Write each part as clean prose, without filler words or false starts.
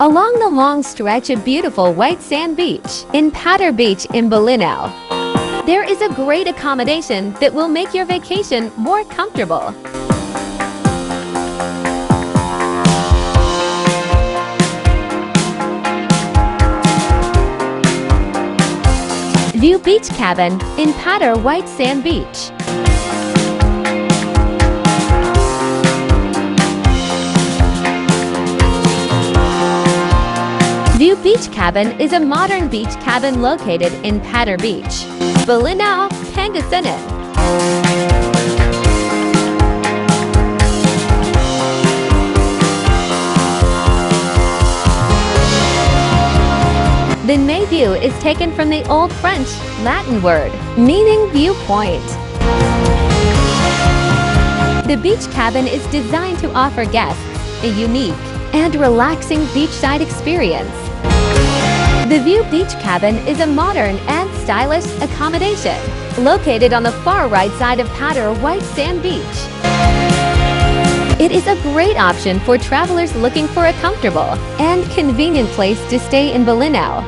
along the long stretch of beautiful white sand beach in Patar Beach in Bolinao. There is a great accommodation that will make your vacation more comfortable. Veue Beach Cabin in Patar White Sand Beach. Veue Beach Cabin is a modern beach cabin located in Patar Beach, Bolinao Pangasinan. The main view is taken from the Old French Latin word meaning viewpoint. The beach cabin is designed to offer guests a unique and relaxing beachside experience. The Veue Beach Cabin is a modern and stylish accommodation located on the far right side of Patar White Sand Beach. It is a great option for travelers looking for a comfortable and convenient place to stay in Bolinao.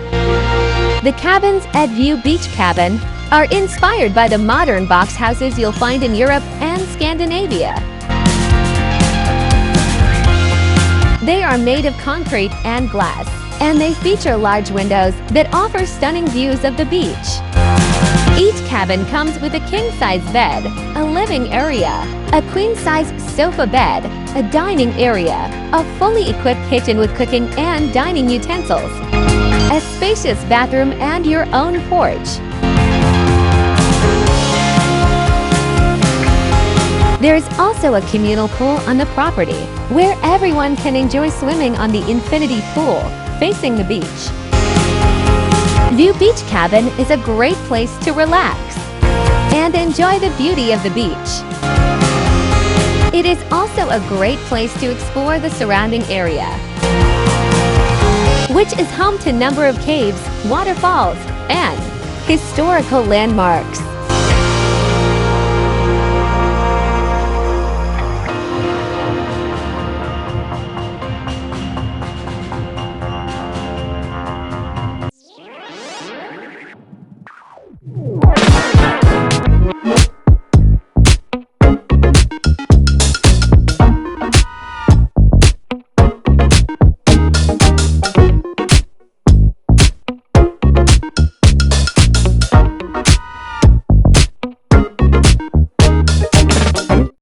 The cabins at Veue Beach Cabin are inspired by the modern box houses you'll find in Europe and Scandinavia. They are made of concrete and glass, and they feature large windows that offer stunning views of the beach. Each cabin comes with a king-size bed, a living area, a queen-size sofa bed, a dining area, a fully equipped kitchen with cooking and dining utensils, a spacious bathroom, and your own porch. There is also a communal pool on the property, where everyone can enjoy swimming on the infinity pool facing the beach. Veue Beach Cabin is a great place to relax and enjoy the beauty of the beach. It is also a great place to explore the surrounding area, which is home to a number of caves, waterfalls, and historical landmarks.